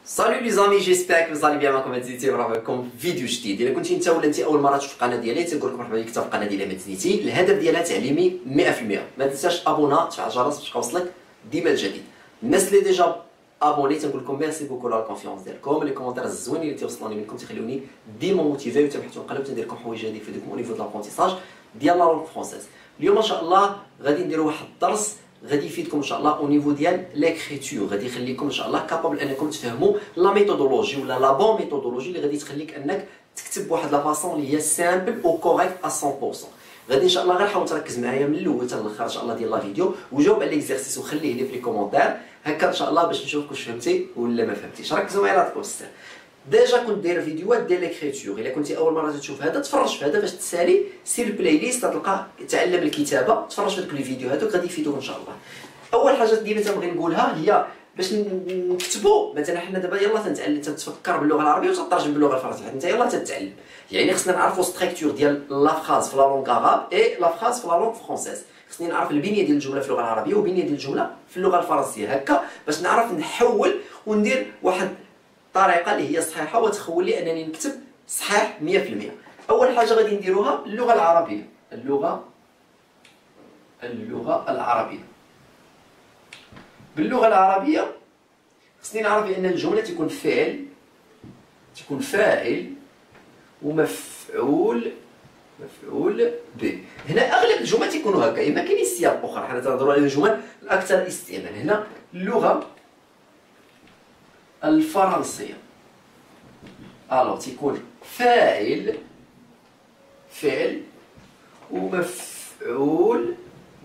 Salut les amis, j'espère que vous allez bien. معكم مدزيتي ورافقكم فيديو جديد. الا كنتي انت ولا انت اول مره تشوف القناه ديالي تنقول لكم مرحبا بك في القناه ديالي مدزيتي. الهدف ديالها تعليمي 100%. ما تنساش ابونا تفعل الجرس باش يوصلك ديما الجديد. الناس اللي ديجا ابوني تنقول لكم ميرسي بوكو على الكونفيونس ديالكم. لي كومونتير الزوينين اللي تيوصلوني منكم تخلوني ديما موتيفي وتنحتو نقلب تندير لكم حوايج اللي يفيدكم او نيفو د لابونتيساج ديال لا لونغ فرونسيز. اليوم ان شاء الله غادي نديروا واحد الدرس غادي يفيدكم ان شاء الله او نيفو ديال ليكريتور، غادي يخليكم ان شاء الله كابابل انكم تفهموا لا ميثودولوجي ولا لا بون ميثودولوجي اللي غادي تخليك انك تكتب بواحد لا فاصون اللي هي سامبل او كوريكت ا 100%. غادي ان شاء الله غير حاول تركز معايا من الاول حتى الاخر ان شاء الله ديال لا فيديو وجاوب على ليكزارسيس وخليه لي في لي كومونتير هكا ان شاء الله باش نشوف واش فهمتي ولا ما فهمتيش. ركزوا معايا لا تكون السر. ديجا كنت داير فيديوهات ديال ليكريتور، الا كنتي اول مره تشوف هذا تفرج في هذا باش تسالي سير البلاي ليست تلقى تعلم الكتابه، تفرج في لي فيديو هذوك غادي يفيدوك ان شاء الله. اول حاجه ديما تنبغي نقولها هي باش نكتبوا مثلا حنا دابا يلاه تنتعلم تتفكر باللغه العربيه وتترجم باللغه الفرنسيه، انت يلاه تتعلم يعني خصنا نعرفوا ستركتور ديال لا فراز في لا لونغ عرب اي لا فراز في لا لونغ فرونسيز. خصني نعرف البنيه ديال الجمله في اللغه العربيه وبنيه ديال الجمله في اللغه الفرنسيه هكا باش نعرف نحول وندير واحد الطريقه اللي هي صحيحه وتخول لي انني نكتب صحيح 100%. اول حاجه غادي نديروها اللغه العربيه، اللغه العربيه. باللغه العربيه خصني نعرف بان الجمله تكون فاعل ومفعول به. هنا اغلب الجمل تيكونوا هكا، اما كاين سياق اخرى حنا تنهضروا على الجمل الاكثر استعمال. هنا اللغه الفرنسيه الو تيكون فاعل ومفعول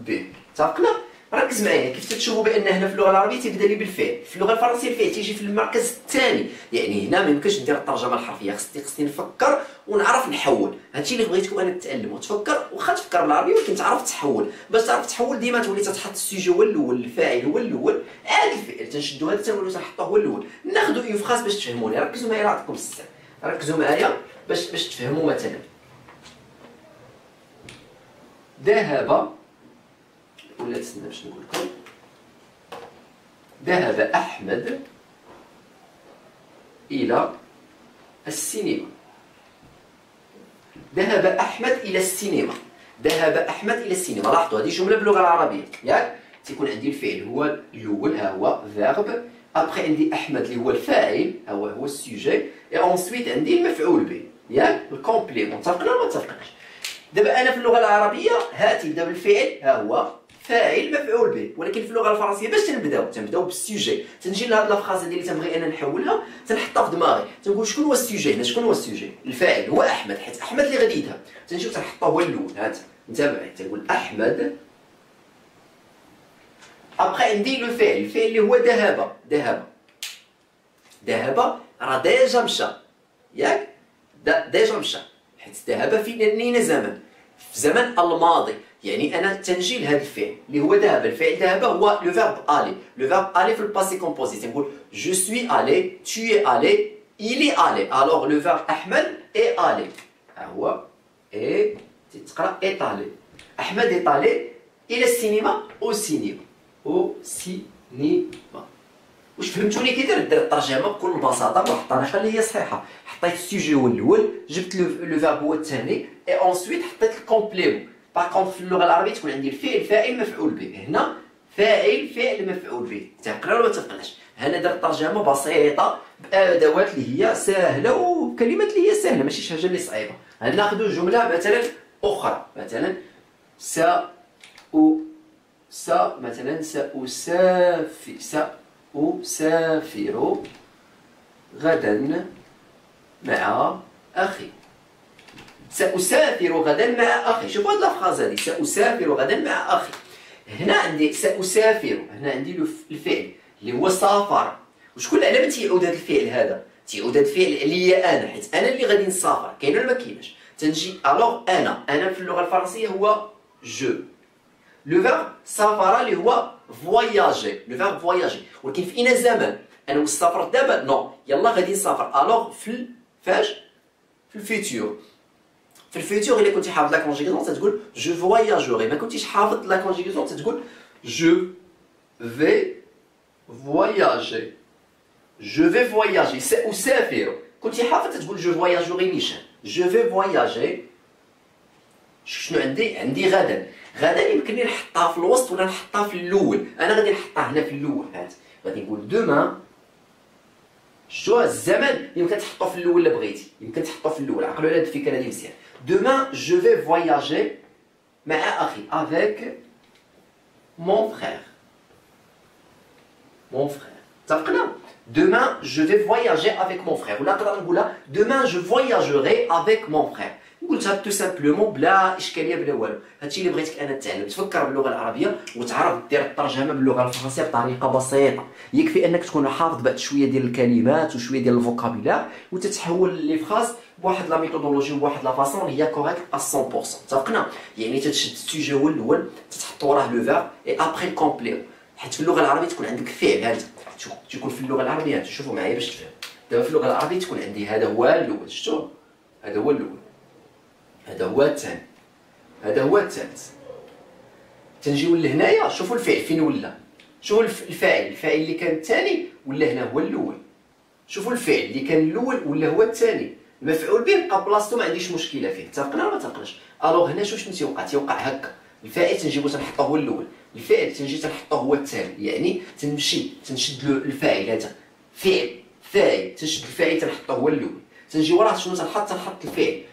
به. اتفقنا؟ ركز معايا كيف تشوفوا بان هنا في اللغه العربيه تيبدا لي بالفعل، في اللغه الفرنسيه الفعل تيجي في المركز الثاني، يعني هنا ما يمكنش ندير الترجمه الحرفيه، خصني نفكر ونعرف نحول. هادشي اللي بغيتكم انا تتعلموا، تفكر واخا تفكر بالعربيه ولكن تعرف تحول. باش تعرف تحول ديما تولي تتحط السوجي هو الاول، الفاعل هو الاول، عاد الفعل تنشدوا هذا تنولوا تنحطوه هو الاول. ناخذوا اون فراس باش تفهموني. ركزوا معايا نعطيكم السر، ركزوا معايا باش تفهموا. مثلا ذهب ولا تسنى باش نقول لكم ذهب أحمد إلى السينما. ذهب أحمد إلى السينما. ذهب أحمد إلى السينما. لاحظوا هذه جملة باللغة العربية ياك؟ تيكون عندي الفعل هو الأول ها هو فيرب، أبخي عندي أحمد اللي هو الفاعل ها هو السوجي، إي أونسويت عندي المفعول به ياك؟ الكومبليمون. متفقين ولا ما متفقينش؟ دابا أنا في اللغة العربية ها تيبدا بالفعل ها هو فاعل مفعول به، ولكن في اللغه الفرنسيه باش تنبداو بالسوجي. تنجي لهاد لا فراز اللي تنبغي انا نحولها تنحطها في دماغي، تنقول شكون هو السوجي هنا؟ شكون هو السوجي؟ الفاعل هو احمد، حيت احمد اللي غادي يذهب. تنجيو تنحطوه هو الاول. هات انتبه، تنقول احمد ابقى عندي لو فعل، الفعل اللي هو ذهب راه ديجا مشى ياك؟ ديجا مشى، حيت ذهب في نين زمن، في زمن الماضي. يعني انا تنجي لهذا الفعل اللي هو ذهب. الفعل ذهب هو لو فيرب الي، لو فيرب الي في الباسي كومبوزي. تنقول جو سوي الي، tu es allé، il est allé. alors le verbe احمد est allé ها هو اي تتقرا est allé. احمد est allé الى السينما او سينما واش فهمتوني كي داير الترجمه بكل بساطه بواحد الطريقه اللي هي صحيحه. حطيت السوجي هو الاول، جبت لو فيرب هو الثاني، اي اونسويت حطيت الكومبليمون. باغ كونطخ في اللغه العربيه تكون عندي الفعل فاعل مفعول به. هنا فاعل مفعول به. تفقنا ولا ما تفقناش؟ هنا درت ترجمه بسيطه بادوات اللي هي سهله وبكلمات اللي هي سهله، ماشي شي حاجه اللي صعيبه. هنا ناخذ جمله مثلا اخرى، مثلا مثلا سأسافر غدا مع أخي. سأسافر غدا مع أخي. شوفوا هاد لافراز هادي، سأسافر غدا مع أخي. هنا عندي سأسافر، هنا عندي الفعل اللي هو سافر. وشكون على ما تيعود هاد الفعل هذا؟ تيعود هاد الفعل عليا أنا، حيت أنا اللي غادي نسافر. كاين ولا ما كايناش؟ تنجي ألوغ أنا في اللغة الفرنسية هو جو. لو فيرب سافر اللي هو فواياجي، لو فيرب فواياجي. ولكن في أين زمان؟ أنا مسافر دابا؟ نو، يلا غادي نسافر. ألوغ فاش؟ في الفيتور. في الفيتور الا كنتي حافظ لا كونجيغاسيون تتقول جو فواياجوري، ما كنتيش حافظ لا كونجيغاسيون تتقول جو في فواياجي. جو في فواياجي اسافر، كنتي حافظ تقول جو فواياجوري نيشان. جو في فواياجي شنو عندي؟ عندي غدا. غدا يمكن لي نحطها في الوسط ولا نحطها في الاول. انا غادي نحطها هنا في الاول. هات غادي نقول دومان. شتو الزمن يمكن تحطو في الاول الا بغيتي، يمكن تحطو في الاول. عقلوا على هاد الفكره هادي مزيان. دومان جو في فواياجي مع اخي افيك مون فخير. مون فخير اتفقنا؟ Demain, je vais voyager avec mon frère. ولا نقدر نقولها Demain, je voyagerai avec mon frère. قلتها تو سامبلومون بلا اشكاليه بلا والو. هادشي اللي بغيتك انا تتعلم، تفكر باللغه العربيه وتعرف دير الترجمه باللغه الفرنسيه بطريقه بسيطه. يكفي انك تكون حافظ بعض شويه ديال الكلمات وشويه ديال الفوكابيلار وتتحول لي فراز بواحد لا ميثودولوجي وبواحد لا فاصون اللي هي كوريكت 100%. اتفقنا؟ يعني تتشد السوجي هو الاول، تتحط وراه لو فيرب اي ابري الكومبليمون. حيت في اللغه العربيه تكون عندك فعل. هذا تكون في اللغه العربيه، تشوفوا معايا باش تفهم. دابا في اللغه العربيه تكون عندي هذا هو الاول، شفتوا؟ هذا هو الاول، هذا هو الثاني، هذا هو الثالث. تنجيو لهنايا شوفوا الفعل فين ولا. شوفوا الفاعل اللي كان الثاني ولا هنا هو الاول. شوفوا الفعل اللي كان الاول ولا هو الثاني. المفعول به بقى بلاصتو ما عنديش مشكله فيه. اتفقنا ولا ما اتفقناش؟ الوغ هنا شنو تيوقع هكا. الفاعل تنجيبو تنحطوه هو الاول، الفعل تنجي تنحطوه هو الثاني. يعني تنشد الفاعل هذا فاعل تنشد الفاعل تنحطوه هو الاول. تنجي وراه شنو تنحط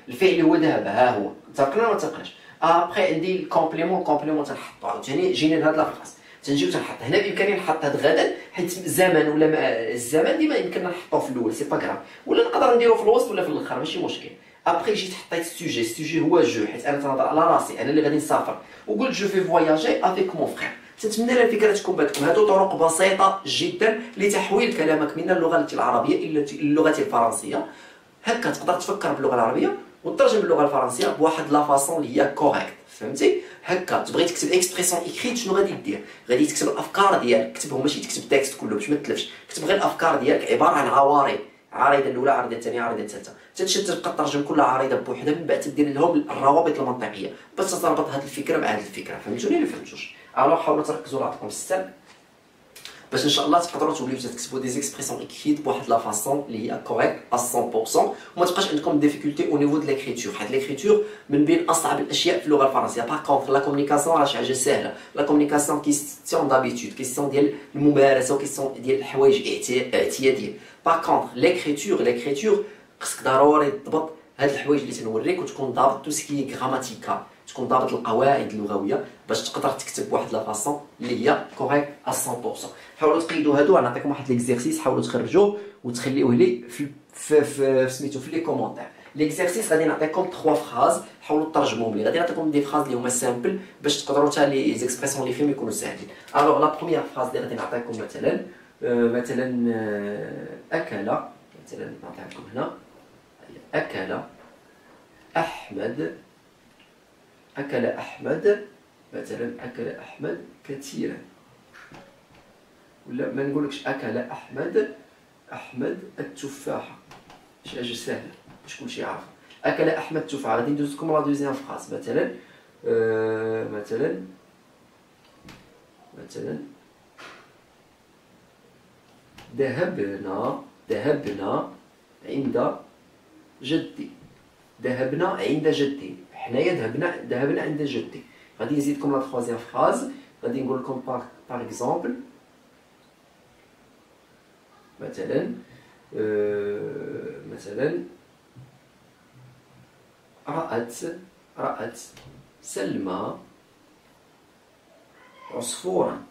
الفعل اللي هو ذهب. ها هو. اتفقنا ولا ما اتفقناش؟ ابخي عندي الكومبليمون تنحطو عاوتاني. جينا لهاد لافراس تنجيو تنحط هنا. بامكاني نحط هاد غدا حيت الزمن ولا الزمن ديما يمكننا نحطوه في الاول، سي با كراف، ولا نقدر نديرو في الوسط ولا في الاخر، ماشي مشكل. ابخي جيت حطيت السوجي هو جو، حيت انا تنهضر على راسي، انا اللي غادي نسافر، وقلت جو في فواياجي افيك مون فخير. تنتمنى الفكره تكون باتكم. هادو طرق بسيطه جدا لتحويل كلامك من اللغه العربيه الى اللغه الفرنسيه. هكا تقدر تفكر باللغه العربيه وتترجم باللغه الفرنسيه بواحد لا فاصون اللي هي كوريكت. فهمتي؟ هكا تبغي تكتب اكسبريسيون ايكريت، شنو غادي دير؟ غادي تكتب الافكار ديالك، كتبهم ماشي تكتب التكست كله باش ما تلفش. كتب غير الافكار ديالك عباره عن عوارض، عارضه الاولى، عارضه الثانيه، عارضه الثالثه. تنشد تبقى تترجم كل عارضه بوحدها، من بعد تدير لهم الروابط المنطقيه باش تربط هذه الفكره مع هذه الفكره. فهمتوني ولا فهمتوش؟ الو حاولوا تركزوا لعطيكم السر باش ان شاء الله تقدروا توليو تكتبوا دي زيكسبريسيون اكريت بواحد لا فاصون اللي هي كوريكت 100%، وما تبقاش عندكم ديفيكولتي او نيفو د ليكريتور. حيت ليكريتور من بين اصعب الاشياء في اللغه الفرنسيه. باغ كونطخ لا كومونيكاسيون راه شي حاجه سهله. لا كومونيكاسيون كيستيون دابيتود، كيستيون ديال الممارسه وكيستيون ديال الحوايج اعتياديه. باغ كونطخ ليكريتور خصك ضروري تضبط هاد الحوايج اللي تنوريك وتكون ضابط تو سكي غراماتيكال، تكون ضابط القواعد اللغويه باش تقدر تكتب بواحد لا فاصون اللي هي كوريكت 100%. حاولوا تقيدوا هادو. غنعطيكم واحد ليكزيرسيس حاولوا تخرجوه وتخليوه لي في سميتو في لي كومونتير. ليكزيرسيس غادي نعطيكم 3 فراز حاولوا ترجموهم لي. غادي نعطيكم دي فراز اللي هما سامبل باش تقدروا حتى لي زيكسبريسيون اللي فيهم يكونوا ساهلين. الوغ لا بروميير فراز اللي غادي نعطيكم مثلا اكل، مثلا نعطيكم هنا اكل احمد، اكل احمد مثلا، اكل احمد كثيرا. ولا ما نقولكش اكل احمد التفاحه، شي حاجه سهله باش كلشي عارف. اكل احمد التفاحه. غادي ندوز لكم لا دوزيام فراس مثلا مثلا ذهبنا عند جدي. ذهبنا عند جدي، حنايا ذهبنا عند جدي. غادي نزيدكم لا تخوازيام فراز. غادي نقول لكم باغ اكزومبل مثلا رأت سلمى عصفورا.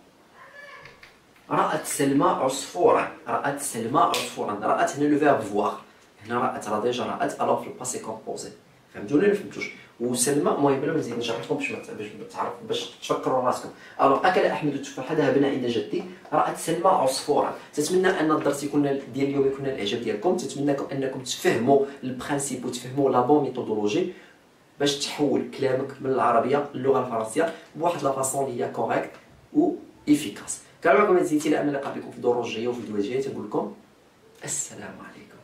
رأت سلمى عصفورا. رأت هنا لو فيرب فوار. هنا رأت راه ديجا رأت الوغ في الباسي كومبوزي. فهمتوني ولا فهمتوش؟ وسلمى المهم بلا ما نزيد نشرح لكم باش تفكروا راسكم. الوغ اكل احمد التفاحه، ذهبنا عند جدي، رأت سلمى عصفورا. تتمنى ان الدرس يكون ديال اليوم يكون الاعجاب ديالكم. تتمنى انكم تفهموا البرانسيپ وتفهموا لا بون ميثودولوجي باش تحول كلامك من العربيه للغه الفرنسيه بواحد لا فاصون اللي هي كوريكت و افيكاس. كان معكم زيتي. الى ان نلقى بكم في الدروس الجايه وفي الفيديوهات الجايه. تنقول لكم السلام عليكم.